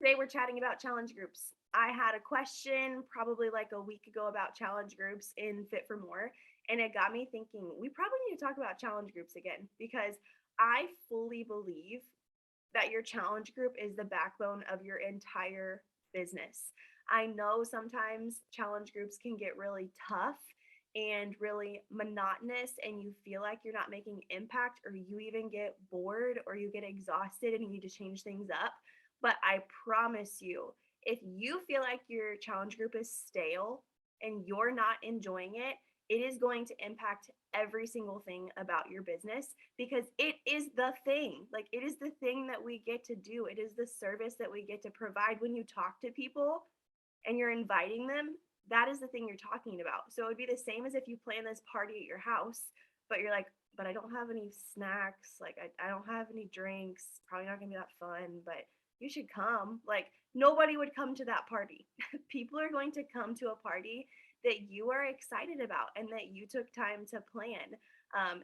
Today we're chatting about challenge groups. I had a question probably like a week ago about challenge groups in Fit for More, and it got me thinking we probably need to talk about challenge groups again because I fully believe that your challenge group is the backbone of your entire business. I know sometimes challenge groups can get really tough and really monotonous, and you feel like you're not making impact, or you even get bored or you get exhausted and you need to change things up. But I promise you, if you feel like your challenge group is stale and you're not enjoying it, it is going to impact every single thing about your business because it is the thing. Like, it is the thing that we get to do. It is the service that we get to provide when you talk to people and you're inviting them. That is the thing you're talking about. So it would be the same as if you plan this party at your house, but you're like, but I don't have any snacks. Like, I don't have any drinks. Probably not gonna be that fun, but you should come. Like, nobody would come to that party. People are going to come to a party that you are excited about and that you took time to plan,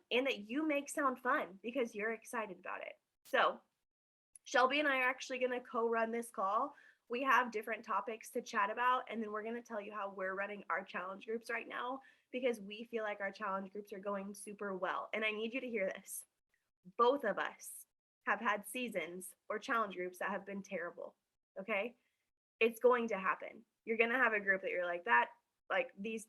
and that you make sound fun because you're excited about it. So Shelby and I are actually going to co-run this call. We have different topics to chat about, and then we're going to tell you how we're running our challenge groups right now because we feel like our challenge groups are going super well. And I need you to hear this. Both of us have had seasons or challenge groups that have been terrible. Okay? It's going to happen. You're going to have a group that you're like, that, like, these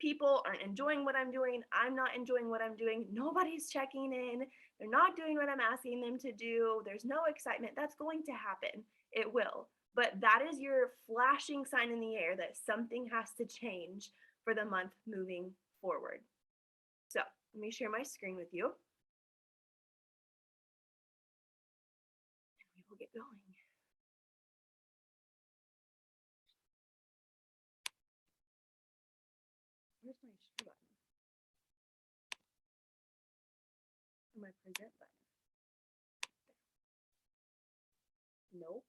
people aren't enjoying what I'm doing. I'm not enjoying what I'm doing. Nobody's checking in. They're not doing what I'm asking them to do. There's no excitement. That's going to happen. It will. But that is your flashing sign in the air that something has to change for the month moving forward. So let me share my screen with you. And we will get going. Where's my share button? Or my present button? Nope.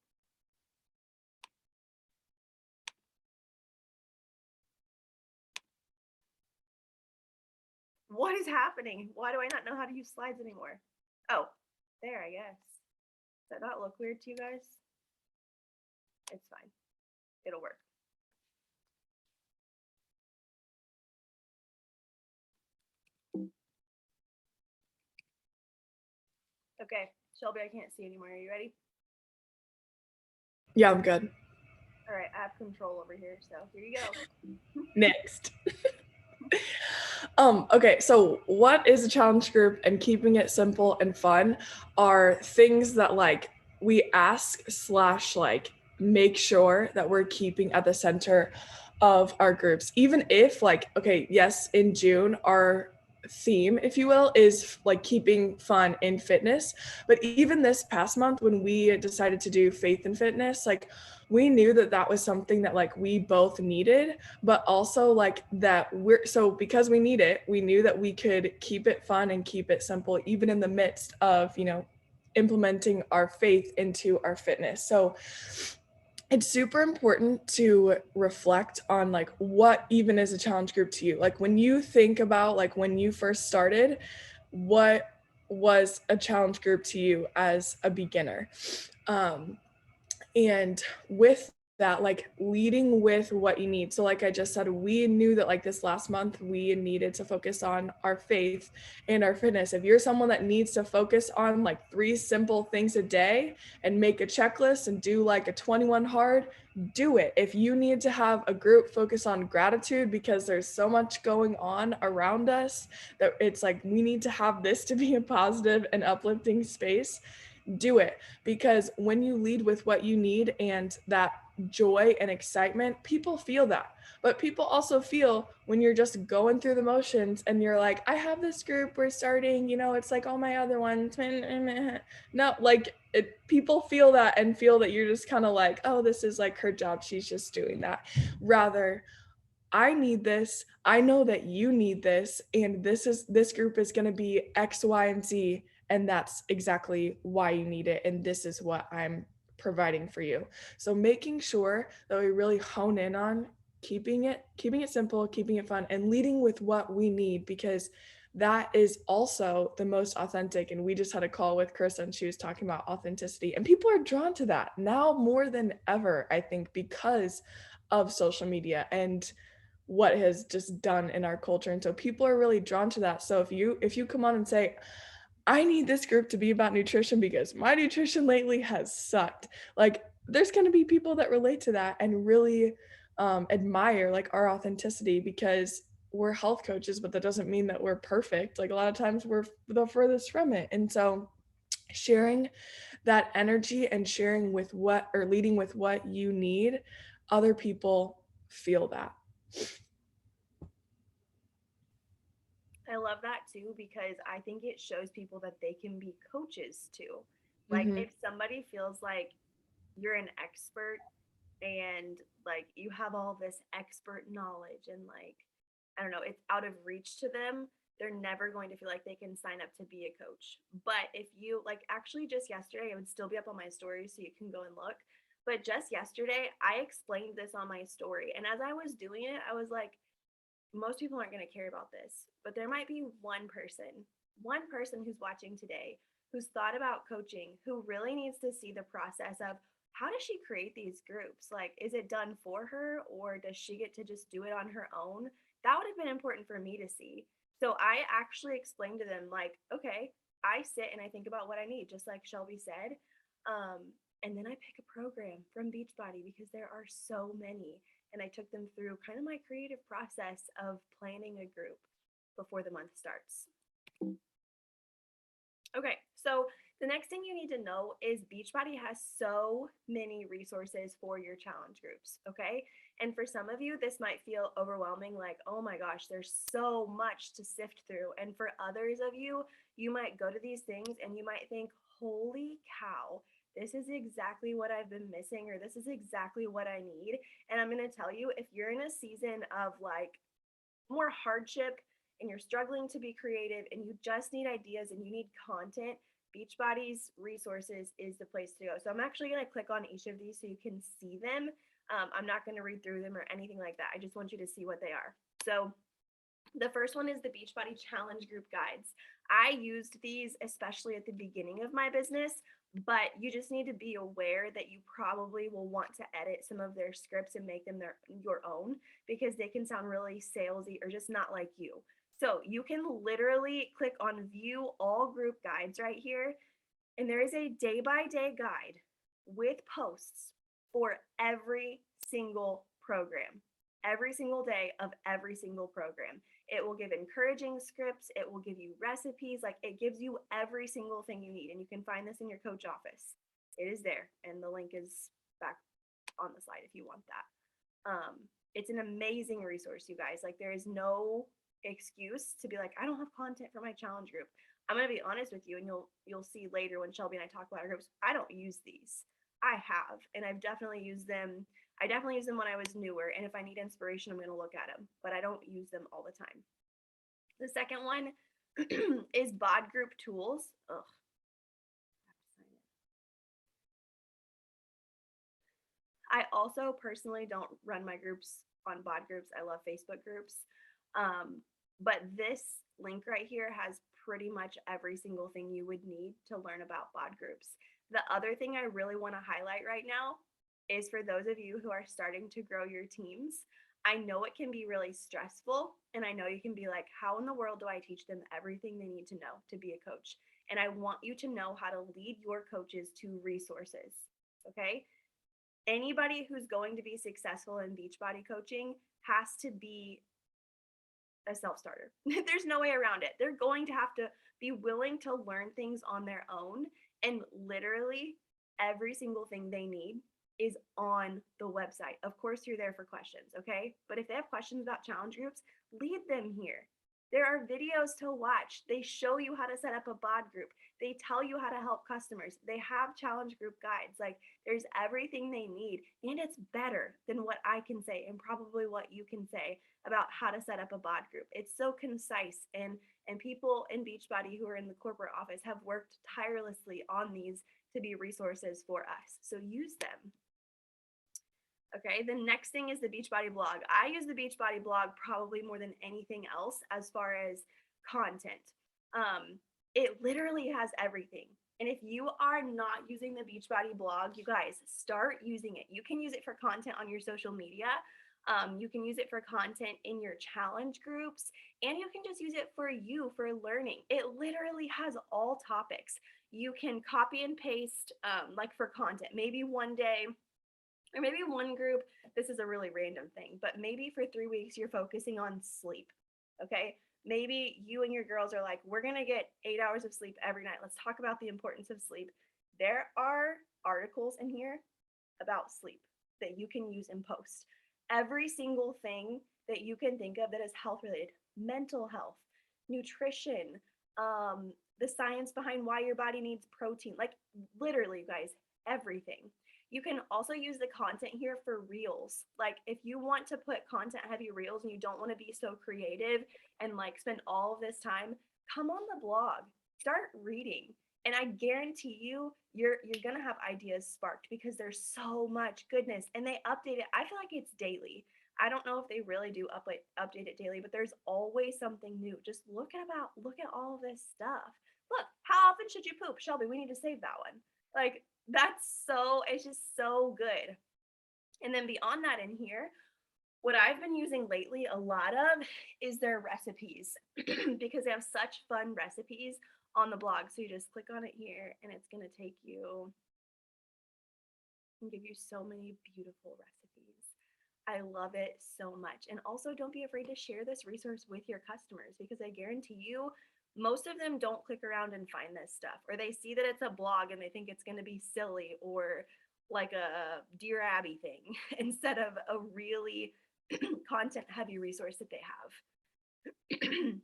What is happening? Why do I not know how to use slides anymore? Oh, there, I guess. Does that not look weird to you guys? It's fine. It'll work. Okay, Shelby, I can't see anymore. Are you ready? Yeah, I'm good. All right, I have control over here, so here you go. Next. Okay, so what is a challenge group and keeping it simple and fun are things that like we ask slash like make sure that we're keeping at the center of our groups. Even if like, okay, yes, in June, our theme, if you will, is like keeping fun in fitness. But even this past month when we decided to do faith and fitness, like we knew that that was something that like we both needed, but also like that we're so because we need it, we knew that we could keep it fun and keep it simple even in the midst of, implementing our faith into our fitness. So it's super important to reflect on like what even is a challenge group to you. Like when you think about like when you first started, what was a challenge group to you as a beginner? And with that, like leading with what you need. So like I just said, we knew that like this last month we needed to focus on our faith and our fitness. If you're someone that needs to focus on like 3 simple things a day and make a checklist and do like a 21 hard, do it. If you need to have a group focus on gratitude because there's so much going on around us that it's like we need to have this to be a positive and uplifting space, do it. Because when you lead with what you need and that joy and excitement, people feel that. But people also feel when you're just going through the motions and you're like, I have this group, we're starting, it's like all my other ones. No, like people feel that and feel that you're just kind of like, oh, this is like her job, she's just doing that. Rather, I need this, I know that you need this, and this group is going to be X, Y, and Z, and that's exactly why you need it, and this is what I'm providing for you. So making sure that we really hone in on keeping it simple, keeping it fun, and leading with what we need, because that is also the most authentic. And we just had a call with Chris and she was talking about authenticity. And people are drawn to that now more than ever, I think, because of social media and what it has just done in our culture. And so people are really drawn to that. So if you come on and say, I need this group to be about nutrition because my nutrition lately has sucked. Like, there's going to be people that relate to that and really admire like our authenticity because we're health coaches, but that doesn't mean that we're perfect. Like, a lot of times we're the furthest from it. And so, sharing that energy and sharing with what or leading with what you need, other people feel that. I love that too because I think it shows people that they can be coaches too. Like Hmm. if somebody feels like you're an expert and like you have all this expert knowledge and like I don't know, it's out of reach to them, they're never going to feel like they can sign up to be a coach. But if you like actually just yesterday, it would still be up on my story so you can go and look. But just yesterday, I explained this on my story. And as I was doing it, I was like, most people aren't going to care about this, but there might be one person who's watching today who's thought about coaching, who really needs to see the process of how does she create these groups? Like, is it done for her or does she get to just do it on her own? That would have been important for me to see. So I actually explained to them, like, okay, I sit and I think about what I need, just like Shelby said. And then I pick a program from Beachbody because there are so many and I took them through kind of my creative process of planning a group before the month starts. Okay, so the next thing you need to know is Beachbody has so many resources for your challenge groups, okay? And for some of you, this might feel overwhelming, like, oh my gosh, there's so much to sift through. And for others of you, you might go to these things and you might think, holy cow, this is exactly what I've been missing, or this is exactly what I need. And I'm gonna tell you, if you're in a season of like more hardship and you're struggling to be creative and you just need ideas and you need content, Beachbody's resources is the place to go. So I'm actually going to click on each of these so you can see them. I'm not going to read through them or anything like that. I just want you to see what they are. So the first one is the Beachbody Challenge Group Guides. I used these especially at the beginning of my business, but you just need to be aware that you probably will want to edit some of their scripts and make them your own because they can sound really salesy or just not like you. So you can literally click on view all group guides right here, and there is a day by day guide with posts for every single program, every single day of every single program. It will give encouraging scripts, it will give you recipes, like it gives you every single thing you need. And you can find this in your coach office. It is there, and the link is back on the slide if you want that. It's an amazing resource, you guys. Like, there is no excuse to be like, I don't have content for my challenge group. I'm gonna be honest with you, and you'll see later when Shelby and I talk about our groups. I don't use these. I have, and I've definitely used them. I definitely use them when I was newer, and if I need inspiration, I'm gonna look at them. But I don't use them all the time. The second one is bod group tools. Ugh. I also personally don't run my groups on bod groups. I love Facebook groups. But this link right here has pretty much every single thing you would need to learn about bod groups. The other thing I really want to highlight right now is for those of you who are starting to grow your teams. I know it can be really stressful, and I know you can be like, how in the world do I teach them everything they need to know to be a coach? And I want you to know how to lead your coaches to resources. Okay, anybody who's going to be successful in Beachbody coaching has to be a self-starter. There's no way around it. They're going to have to be willing to learn things on their own, and literally every single thing they need is on the website. Of course, you're there for questions, okay? But if they have questions about challenge groups, lead them here. There are videos to watch. They show you how to set up a bod group. They tell you how to help customers. They have challenge group guides. Like, there's everything they need, and it's better than what I can say and probably what you can say about how to set up a bod group. It's so concise, and people in Beachbody who are in the corporate office have worked tirelessly on these to be resources for us. So use them. Okay, the next thing is the Beachbody blog. I use the Beachbody blog probably more than anything else as far as content. It literally has everything. And if you are not using the Beachbody blog, you guys start using it. You can use it for content on your social media. You can use it for content in your challenge groups, and you can just use it for you for learning. It literally has all topics. You can copy and paste, like for content. Maybe one day, or maybe one group, this is a really random thing, but maybe for 3 weeks you're focusing on sleep. Okay. Maybe you and your girls are like, we're going to get 8 hours of sleep every night. Let's talk about the importance of sleep. There are articles in here about sleep that you can use and post. Every single thing that you can think of that is health related, mental health, nutrition, the science behind why your body needs protein, like literally, you guys, everything. You can also use the content here for reels. Like if you want to put content heavy reels and you don't want to be so creative and like spend all of this time, come on the blog, start reading. And I guarantee you, you're gonna have ideas sparked because there's so much goodness, and they update it. I feel like it's daily. I don't know if they really do update it daily, but there's always something new. Just look at all of this stuff. Look, how often should you poop, Shelby? We need to save that one. Like it's just so good. And then beyond that, in here, what I've been using lately a lot of is their recipes because they have such fun recipes on the blog. So you just click on it here and it's going to take you and give you so many beautiful recipes. I love it so much. And also, don't be afraid to share this resource with your customers because I guarantee you, most of them don't click around and find this stuff, or they see that it's a blog and they think it's going to be silly or like a Dear Abby thing instead of a really content heavy resource that they have.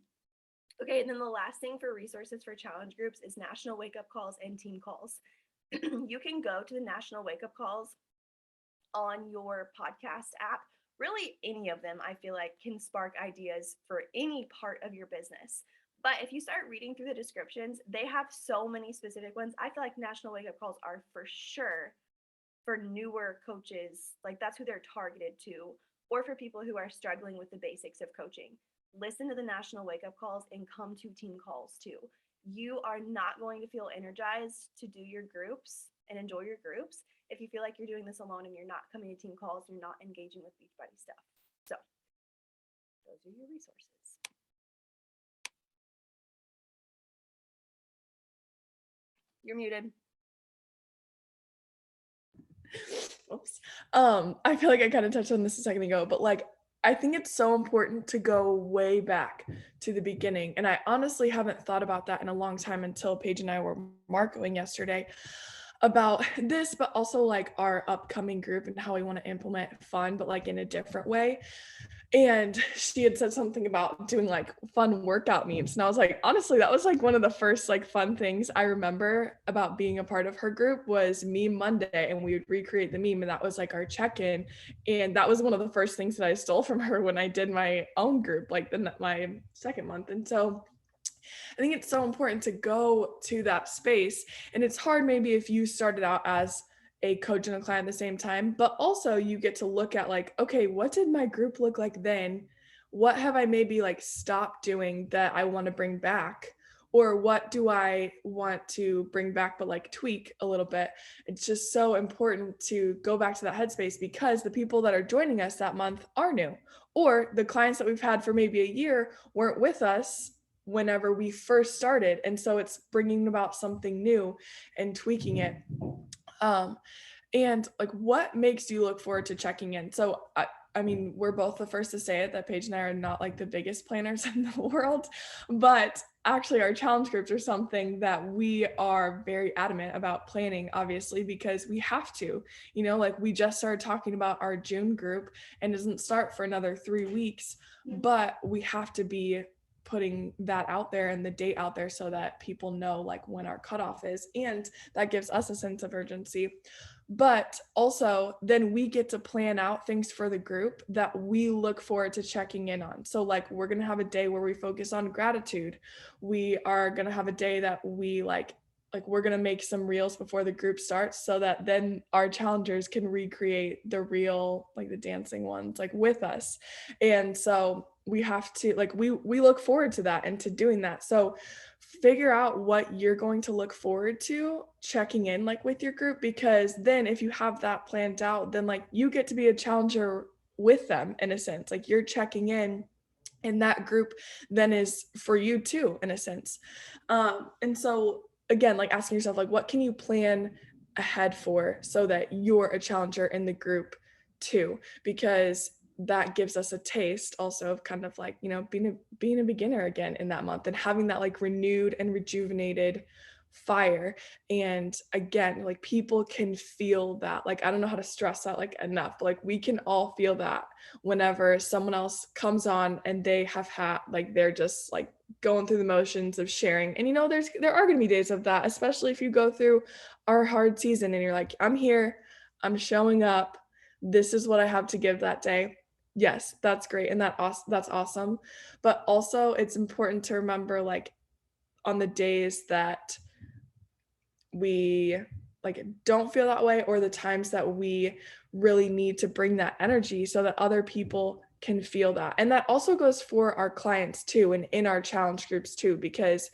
Okay, and then the last thing for resources for challenge groups is national wake up calls and team calls. You can go to the national wake up calls on your podcast app. Really, any of them, I feel like, can spark ideas for any part of your business. But if you start reading through the descriptions, they have so many specific ones. I feel like national wake up calls are for sure for newer coaches. Like that's who they're targeted to, or for people who are struggling with the basics of coaching. Listen to the national wake up calls and come to team calls too. You are not going to feel energized to do your groups and enjoy your groups if you feel like you're doing this alone and you're not coming to team calls, you're not engaging with Beachbody stuff. So those are your resources. You're muted. Oops. I feel like I kind of touched on this a second ago, but like I think it's so important to go way back to the beginning. And I honestly haven't thought about that in a long time until Paige and I were marketing yesterday about this, but also like our upcoming group and how we want to implement fun, but like in a different way. And she had said something about doing like fun workout memes. And I was like, honestly, that was like one of the first like fun things I remember about being a part of her group was Meme Monday. And we would recreate the meme. And that was like our check-in. And that was one of the first things that I stole from her when I did my own group, like my second month. And so I think it's so important to go to that space. And it's hard maybe if you started out as a coach and a client at the same time, but also you get to look at like, okay, what did my group look like then? What have I maybe like stopped doing that I want to bring back? Or what do I want to bring back, but like tweak a little bit? It's just so important to go back to that headspace because the people that are joining us that month are new, or the clients that we've had for maybe a year weren't with us whenever we first started. And so it's bringing about something new and tweaking it. And like, what makes you look forward to checking in? So I mean, we're both the first to say it that Paige and I are not like the biggest planners in the world, but actually our challenge groups are something that we are very adamant about planning, obviously, because we have to, like we just started talking about our June group and doesn't start for another 3 weeks, but we have to be putting that out there and the date out there so that people know like when our cutoff is, and that gives us a sense of urgency. But also then we get to plan out things for the group that we look forward to checking in on. So like we're going to have a day where we focus on gratitude. We are going to have a day that we like we're going to make some reels before the group starts so that then our challengers can recreate the real, like the dancing ones, like with us. And so we have to like we look forward to that and to doing that. So figure out what you're going to look forward to checking in like with your group, because then if you have that planned out, then like you get to be a challenger with them in a sense. Like you're checking in and that group then is for you too in a sense. And so again, like asking yourself like what can you plan ahead for so that you're a challenger in the group too, because that gives us a taste also of kind of like, you know, being a beginner again in that month and having that like renewed and rejuvenated fire. And again, like people can feel that. Like I don't know how to stress that like enough, but like we can all feel that whenever someone else comes on and they have had like they're just like going through the motions of sharing. And you know, there are going to be days of that, especially if you go through our hard season and you're like, I'm here, I'm showing up, this is what I have to give that day. Yes, that's great, and that's awesome. But also it's important to remember like on the days that we like don't feel that way, or the times that we really need to bring that energy so that other people can feel that. And that also goes for our clients too, and in our challenge groups too, because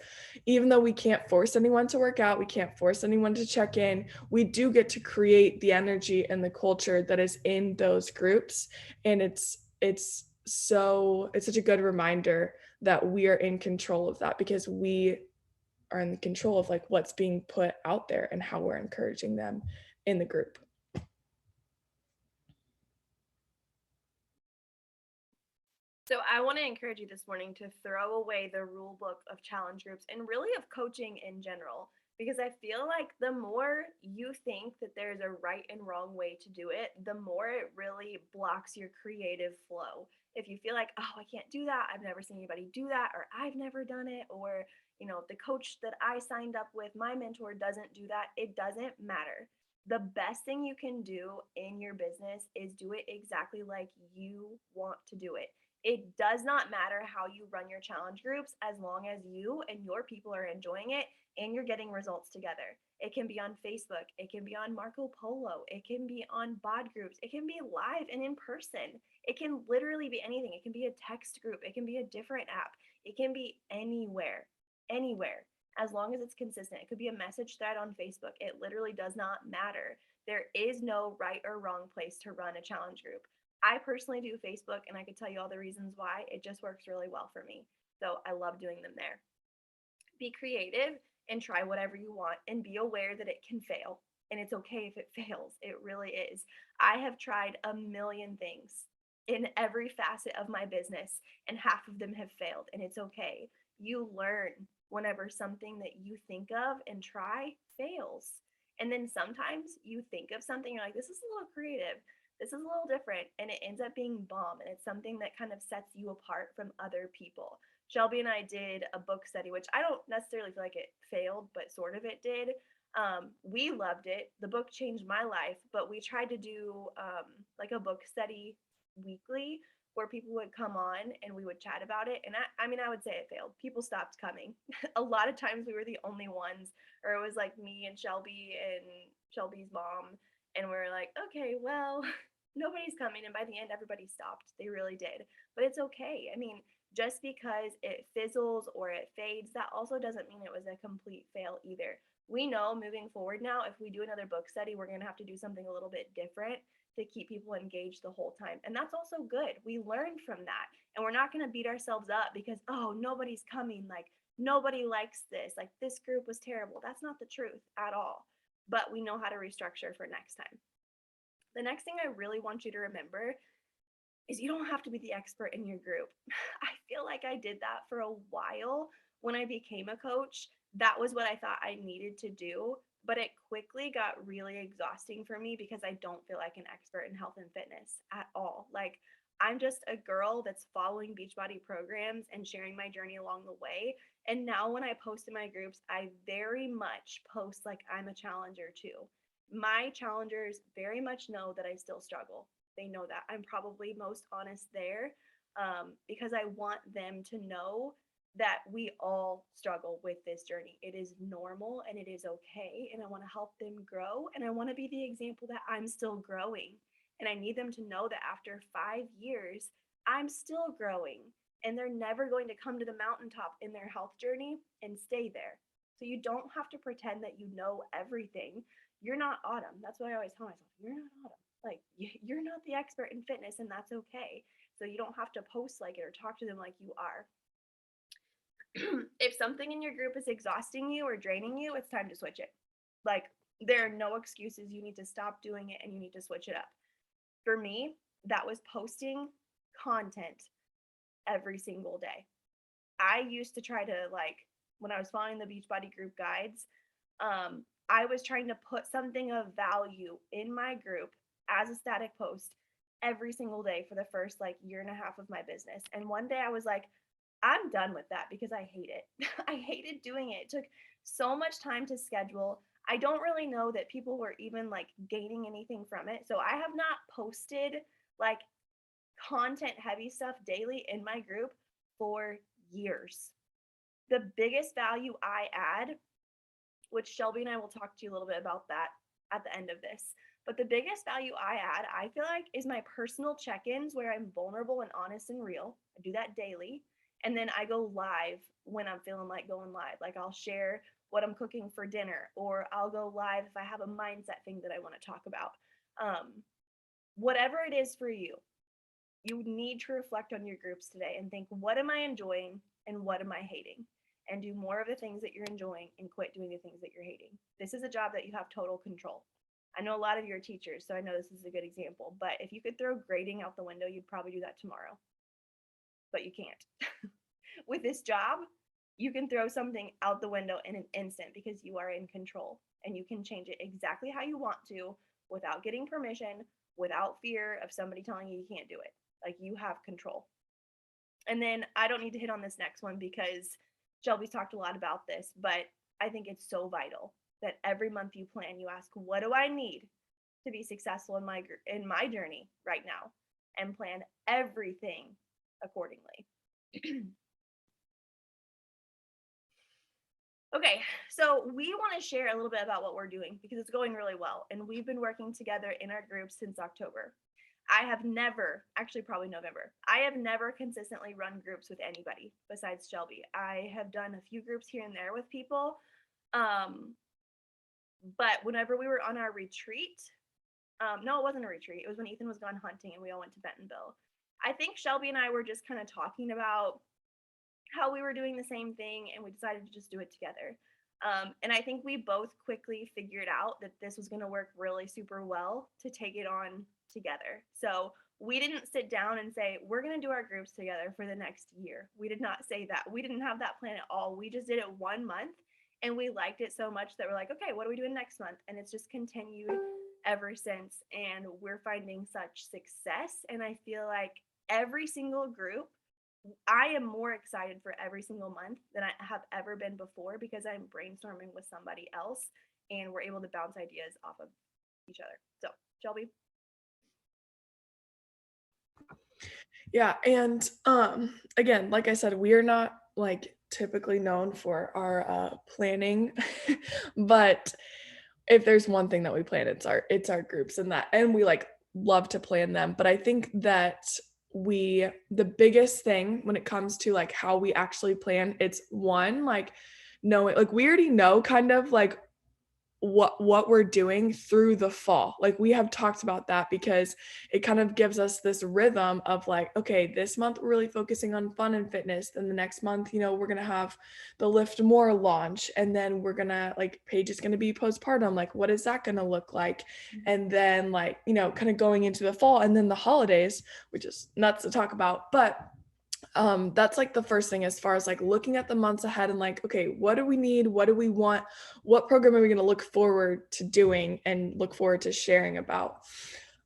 even though we can't force anyone to work out, we can't force anyone to check in, we do get to create the energy and the culture that is in those groups. And it's such a good reminder that we are in control of that, because we are in control of like what's being put out there and how we're encouraging them in the group. So I want to encourage you this morning to throw away the rule book of challenge groups and really of coaching in general, because I feel like the more you think that there's a right and wrong way to do it, the more it really blocks your creative flow. If you feel like, oh, I can't do that, I've never seen anybody do that, or I've never done it, or the coach that I signed up with, my mentor doesn't do that, it doesn't matter. The best thing you can do in your business is do it exactly like you want to do it. It does not matter how you run your challenge groups as long as you and your people are enjoying it and you're getting results together. It can be on Facebook, it can be on Marco Polo, it can be on bod groups, it can be live and in person. It can literally be anything. It can be a text group, it can be a different app, it can be anywhere, anywhere, as long as it's consistent. It could be a message thread on Facebook. It literally does not matter. There is no right or wrong place to run a challenge group. I personally do Facebook, and I could tell you all the reasons why. It just works really well for me. So I love doing them there. Be creative and try whatever you want, and be aware that it can fail. And it's okay if it fails. It really is. I have tried a million things in every facet of my business, and half of them have failed, and it's okay. You learn whenever something that you think of and try fails. And then sometimes you think of something, you're like, this is a little creative, this is a little different, and it ends up being bomb. And it's something that kind of sets you apart from other people. Shelby and I did a book study, which I don't necessarily feel like it failed, but sort of it did. We loved it. The book changed my life, but we tried to do like a book study weekly where people would come on and we would chat about it. And I mean, I would say it failed. People stopped coming. A lot of times we were the only ones, or it was like me and Shelby and Shelby's mom. And we are like, okay, well, nobody's coming. And by the end, everybody stopped. They really did. But it's okay. I mean, just because it fizzles or it fades, that also doesn't mean it was a complete fail either. We know moving forward now, if we do another book study, we're going to have to do something a little bit different to keep people engaged the whole time. And that's also good. We learned from that. And we're not going to beat ourselves up because, oh, nobody's coming. Like, nobody likes this. Like, this group was terrible. That's not the truth at all. But we know how to restructure for next time. The next thing I really want you to remember is you don't have to be the expert in your group. I feel like I did that for a while when I became a coach. That was what I thought I needed to do, but it quickly got really exhausting for me because I don't feel like an expert in health and fitness at all. Like, I'm just a girl that's following Beachbody programs and sharing my journey along the way. And now when I post in my groups, I very much post like I'm a challenger too. My challengers very much know that I still struggle. They know that. I'm probably most honest there, because I want them to know that we all struggle with this journey. It is normal and it is okay. And I want to help them grow. And I want to be the example that I'm still growing. And I need them to know that after 5 years, I'm still growing, and they're never going to come to the mountaintop in their health journey and stay there. So you don't have to pretend that you know everything. You're not Autumn. That's what I always tell myself. You're not Autumn. Like, you're not the expert in fitness, and that's okay. So you don't have to post like it or talk to them like you are. If something in your group is exhausting you or draining you, it's time to switch it. Like, there are no excuses. You need to stop doing it and you need to switch it up. For me, that was posting content every single day. I used to try to, like, when I was following the Beachbody group guides, I was trying to put something of value in my group as a static post every single day for the first like year and a half of my business. And one day I was like, I'm done with that because I hate it. I hated doing it. It took so much time to schedule. I don't really know that people were even like gaining anything from it. So I have not posted like content heavy stuff daily in my group for years. The biggest value I add, which Shelby and I will talk to you a little bit about that at the end of this. But the biggest value I add, I feel like, is my personal check ins where I'm vulnerable and honest and real. I do that daily. And then I go live when I'm feeling like going live. Like, I'll share what I'm cooking for dinner, or I'll go live if I have a mindset thing that I want to talk about. Whatever it is for you, you need to reflect on your groups today and think, what am I enjoying and what am I hating? And do more of the things that you're enjoying and quit doing the things that you're hating. This is a job that you have total control. I know a lot of you are teachers, so I know this is a good example, but if you could throw grading out the window, you'd probably do that tomorrow. But you can't. With this job, you can throw something out the window in an instant because you are in control and you can change it exactly how you want to without getting permission, without fear of somebody telling you you can't do it. Like, you have control. And then I don't need to hit on this next one because Shelby's talked a lot about this, but I think it's so vital that every month you plan, you ask, what do I need to be successful in my journey right now, and plan everything accordingly. Okay, so we want to share a little bit about what we're doing because it's going really well, and we've been working together in our group since October. I have never, actually probably November, I have never consistently run groups with anybody besides Shelby. I have done a few groups here and there with people. But whenever we were on our retreat, no, it wasn't a retreat. It was when Ethan was gone hunting and we all went to Bentonville. I think Shelby and I were just kind of talking about how we were doing the same thing, and we decided to just do it together. And I think we both quickly figured out that this was going to work really super well to take it on together. So we didn't sit down and say, we're going to do our groups together for the next year. We did not say that. We didn't have that plan at all. We just did it 1 month, and we liked it so much that we're like, okay, what are we doing next month? And it's just continued ever since. And we're finding such success. And I feel like every single group, I am more excited for every single month than I have ever been before because I'm brainstorming with somebody else and we're able to bounce ideas off of each other. So, Shelby? Yeah, and again, like I said, we are not like typically known for our planning, but if there's one thing that we plan, it's our groups, and we like love to plan them. But I think that the biggest thing when it comes to like how we actually plan, it's one, like knowing, like we already know kind of like what we're doing through the fall. Like we have talked about that because it kind of gives us this rhythm of like, okay, this month we're really focusing on fun and fitness. Then the next month, we're going to have the Lift More launch. And then we're going to like, Paige is going to be postpartum. Like, what is that going to look like? And then like, kind of going into the fall and then the holidays, which is nuts to talk about. But that's like the first thing as far as like looking at the months ahead and like, okay, what do we need? What do we want? What program are we going to look forward to doing and look forward to sharing about?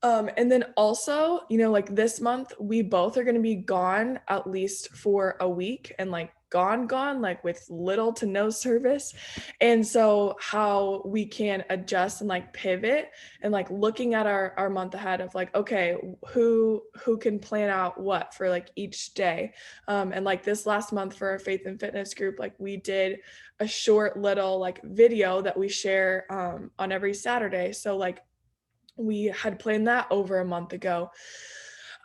And then also, like this month, we both are going to be gone at least for a week and like gone, like with little to no service. And so how we can adjust and like pivot and like looking at our month ahead of like, okay, who can plan out what for like each day. And like this last month for our faith and fitness group, like we did a short little like video that we share on every Saturday. So like we had planned that over a month ago.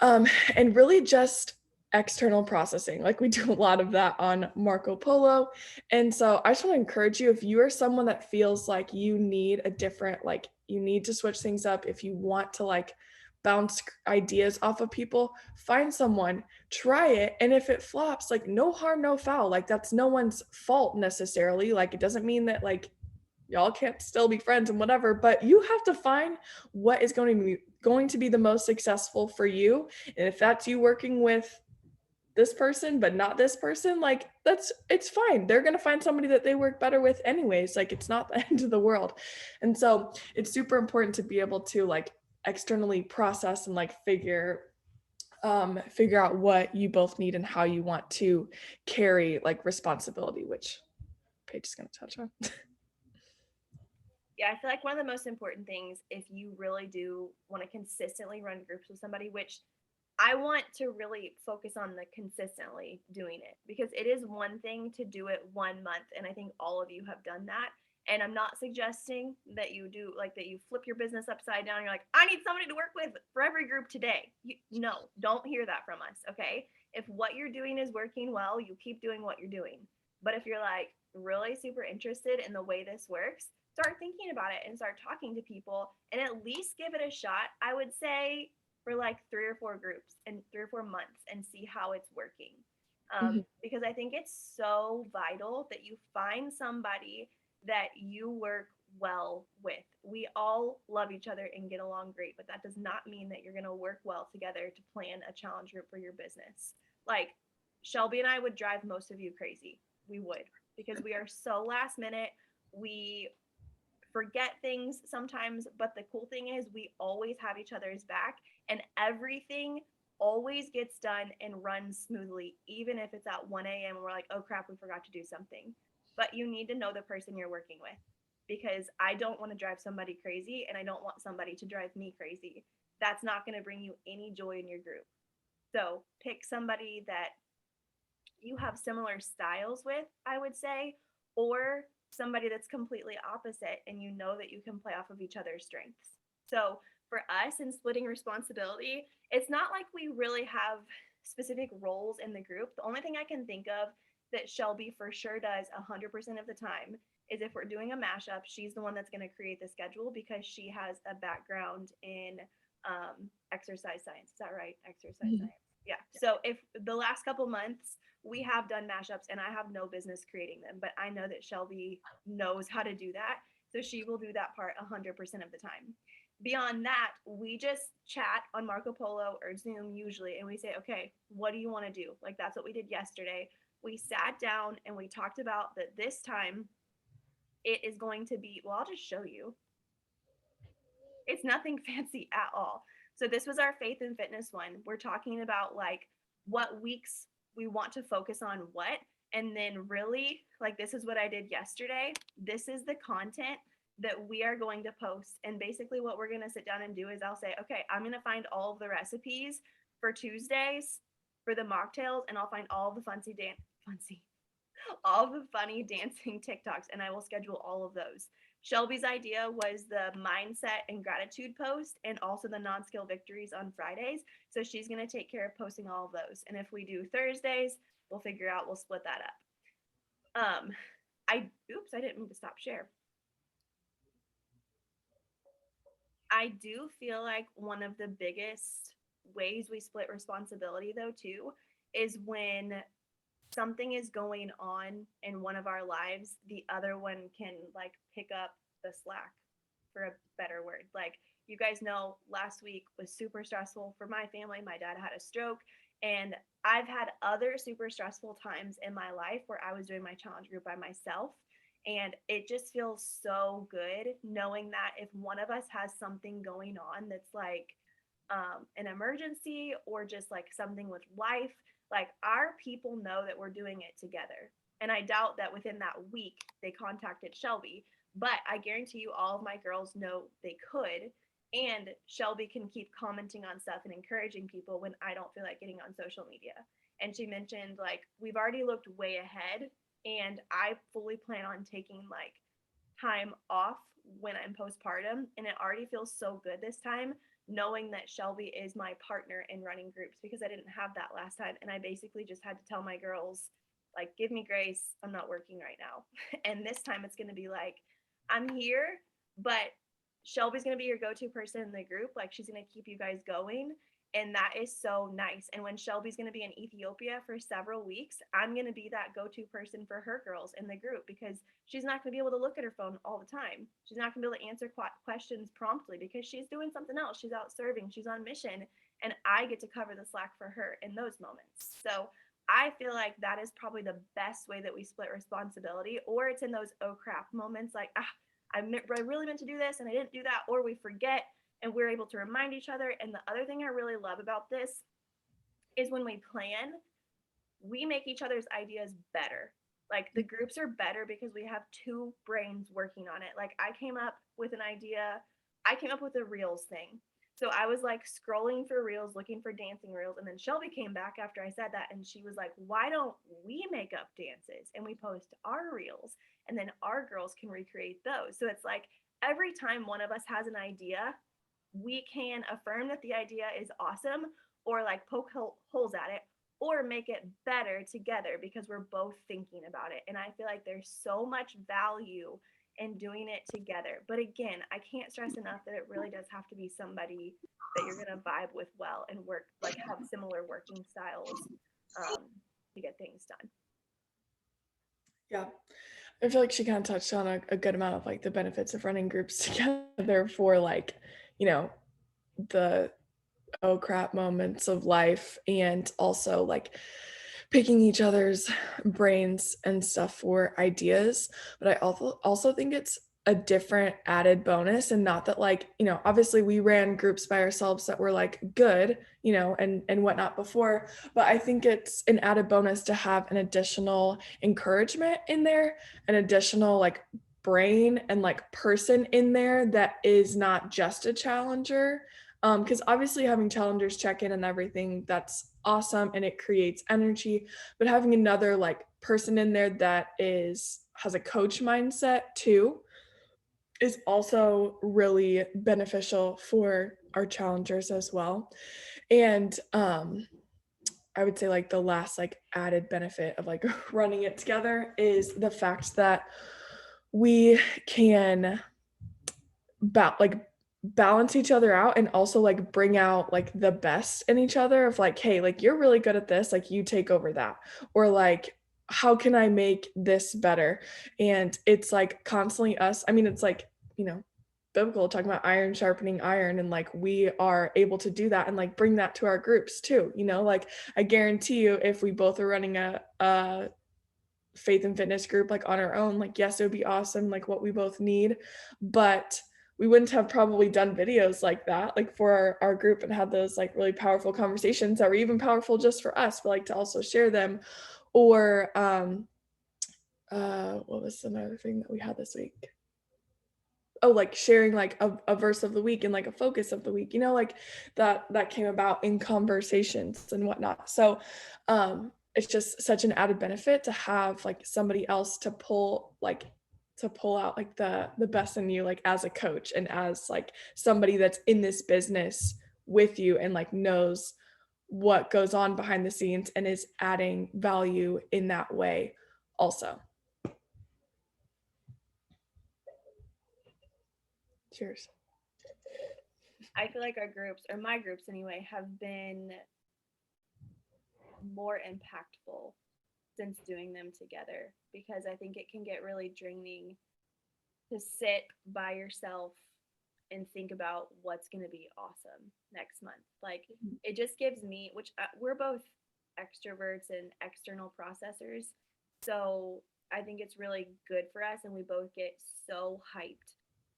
And really just external processing. Like we do a lot of that on Marco Polo. And so I just want to encourage you if you are someone that feels like you need a different, like you need to switch things up, if you want to like bounce ideas off of people, find someone, try it. And if it flops, like no harm, no foul. Like that's no one's fault necessarily. Like it doesn't mean that like y'all can't still be friends and whatever, but you have to find what is going to be the most successful for you. And if that's you working with this person but not this person, like it's fine. They're going to find somebody that they work better with anyways. Like it's not the end of the world. And so it's super important to be able to like externally process and like figure out what you both need and how you want to carry like responsibility, which Paige is going to touch on. Yeah, I feel like one of the most important things, if you really do want to consistently run groups with somebody, which I want to really focus on the consistently doing it, because it is one thing to do it 1 month. And I think all of you have done that. And I'm not suggesting that you do like that you flip your business upside down. You're like, I need somebody to work with for every group today. No, don't hear that from us. Okay. If what you're doing is working well, you keep doing what you're doing. But if you're like really super interested in the way this works, start thinking about it and start talking to people and at least give it a shot. I would say for like 3 or 4 groups and 3 or 4 months and see how it's working. Mhm. Because I think it's so vital that you find somebody that you work well with. We all love each other and get along great, but that does not mean that you're going to work well together to plan a challenge group for your business. Like Shelby and I would drive most of you crazy. We would, because we are so last minute. We forget things sometimes, but the cool thing is we always have each other's back and everything always gets done and runs smoothly, even if it's at 1 a.m. and we're like, oh crap, we forgot to do something. But you need to know the person you're working with, because I don't want to drive somebody crazy and I don't want somebody to drive me crazy. That's not going to bring you any joy in your group. So pick somebody that you have similar styles with, I would say, or somebody that's completely opposite and you know that you can play off of each other's strengths. So for us in splitting responsibility, it's not like we really have specific roles in the group. The only thing I can think of that Shelby for sure does 100% of the time is if we're doing a mashup, she's the one that's going to create the schedule because she has a background in exercise science. Is that right? Exercise Mhm. science. Yeah. So if the last couple months we have done mashups and I have no business creating them, but I know that Shelby knows how to do that. So she will do that part 100% of the time. Beyond that, we just chat on Marco Polo or Zoom usually, and we say, okay, what do you want to do? Like that's what we did yesterday. We sat down and we talked about that this time it is going to be, well, I'll just show you. It's nothing fancy at all. So this was our faith and fitness one. We're talking about like what weeks we want to focus on what, and then really like this is what I did yesterday. This is the content that we are going to post. And basically what we're going to sit down and do is I'll say, okay, I'm going to find all of the recipes for Tuesdays for the mocktails and I'll find all of the fancy all the funny dancing TikToks and I will schedule all of those. Shelby's idea was the mindset and gratitude post and also the non-skill victories on Fridays. So she's going to take care of posting all of those. And if we do Thursdays, we'll split that up. I didn't mean to stop share. I do feel like one of the biggest ways we split responsibility though too is when something is going on in one of our lives, the other one can like pick up the slack, for a better word. Like you guys know last week was super stressful for my family. My dad had a stroke and I've had other super stressful times in my life where I was doing my challenge group by myself. And it just feels so good knowing that if one of us has something going on that's like an emergency or just like something with life, like our people know that we're doing it together. And I doubt that within that week they contacted Shelby, but I guarantee you all of my girls know they could. And Shelby can keep commenting on stuff and encouraging people when I don't feel like getting on social media. And she mentioned, like, we've already looked way ahead, and I fully plan on taking like time off when I'm postpartum, and it already feels so good this time knowing that Shelby is my partner in running groups, because I didn't have that last time, and I basically just had to tell my girls, like, give me grace, I'm not working right now. And this time it's going to be like, I'm here, but Shelby's going to be your go-to person in the group, like she's going to keep you guys going, and that is so nice. And when Shelby's going to be in Ethiopia for several weeks, I'm going to be that go-to person for her girls in the group, because she's not going to be able to look at her phone all the time. She's not going to be able to answer questions promptly because she's doing something else. She's out serving, she's on mission, and I get to cover the slack for her in those moments. So I feel like that is probably the best way that we split responsibility. Or it's in those oh crap moments, like, I really meant to do this and I didn't do that, or we forget and we're able to remind each other. And the other thing I really love about this is when we plan, we make each other's ideas better. Like, the groups are better because we have two brains working on it. Like, I came up with an idea, I came up with a reels thing. So I was like scrolling for reels, looking for dancing reels. And then Shelby came back after I said that, and she was like, why don't we make up dances and we post our reels? And then our girls can recreate those. So it's like every time one of us has an idea, we can affirm that the idea is awesome, or like poke holes at it, or make it better together because we're both thinking about it. And I feel like there's so much value in doing it together. But again, I can't stress enough that it really does have to be somebody that you're going to vibe with well and work, like, have similar working styles, um, to get things done. Yeah. I feel like she kind of touched on a good amount of like the benefits of running groups together for like, you know, the oh crap moments of life, and also like picking each other's brains and stuff for ideas. But I also think it's a different added bonus, and not that like, obviously we ran groups by ourselves that were like good, and whatnot before, but I think it's an added bonus to have an additional encouragement in there, an additional like brain and like person in there that is not just a challenger. Because obviously having challengers check in and everything, that's awesome and it creates energy, but having another like person in there that has a coach mindset too is also really beneficial for our challengers as well. And I would say like the last like added benefit of like running it together is the fact that we can balance each other out, and also like bring out like the best in each other of like, hey, like you're really good at this, like you take over that, or like how can I make this better? And it's like constantly us, I mean, it's like, biblical, talking about iron sharpening iron, and like we are able to do that and like bring that to our groups too, like I guarantee you if we both are running a faith and fitness group like on our own, like yes, it would be awesome, like what we both need, but we wouldn't have probably done videos like that, like for our group, and had those like really powerful conversations that were even powerful just for us, but like to also share them. Or what was another thing that we had this week? Oh, like sharing like a verse of the week and like a focus of the week, like that came about in conversations and whatnot. So it's just such an added benefit to have like somebody else to pull out like the best in you, like as a coach and as like somebody that's in this business with you and like knows what goes on behind the scenes and is adding value in that way also. Cheers. I feel like our groups, or my groups anyway, have been more impactful since doing them together, because I think it can get really draining to sit by yourself and think about what's going to be awesome next month. Like, it just gives me, which we're both extroverts and external processors. So I think it's really good for us. And we both get so hyped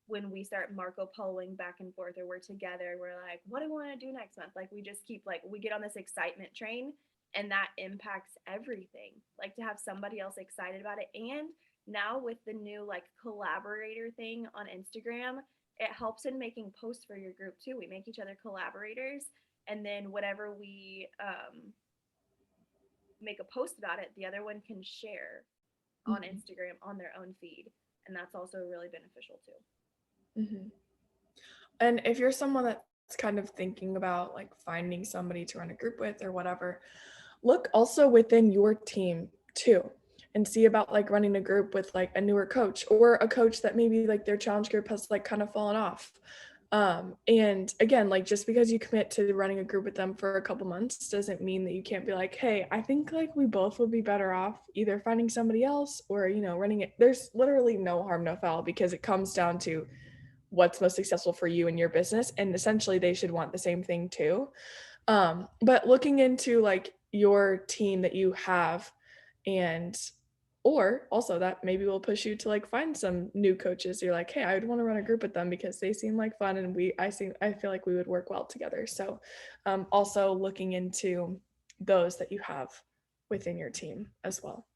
when we start Marco Poloing back and forth, or we're together. We're like, what do we want to do next month? Like, we just keep, like, we get on this excitement train, and that impacts everything. Like, to have somebody else excited about it. And now with the new like collaborator thing on Instagram, it helps in making posts for your group too. We make each other collaborators, and then whatever we make a post about it, the other one can share on Instagram on their own feed, and that's also really beneficial too. Mhm. And if you're someone that's kind of thinking about like finding somebody to run a group with or whatever, look also within your team too and see about like running a group with like a newer coach or a coach that maybe like their challenge group has like kind of fallen off. And again, like just because you commit to running a group with them for a couple months doesn't mean that you can't be like, hey, I think like we both would be better off either finding somebody else or, running it. There's literally no harm, no foul because it comes down to what's most successful for you and your business. And essentially they should want the same thing too. But looking into like your team that you have and or also that maybe will push you to like find some new coaches. You're like, hey, I would want to run a group with them because they seem like fun and I feel like we would work well together. So also looking into those that you have within your team as well.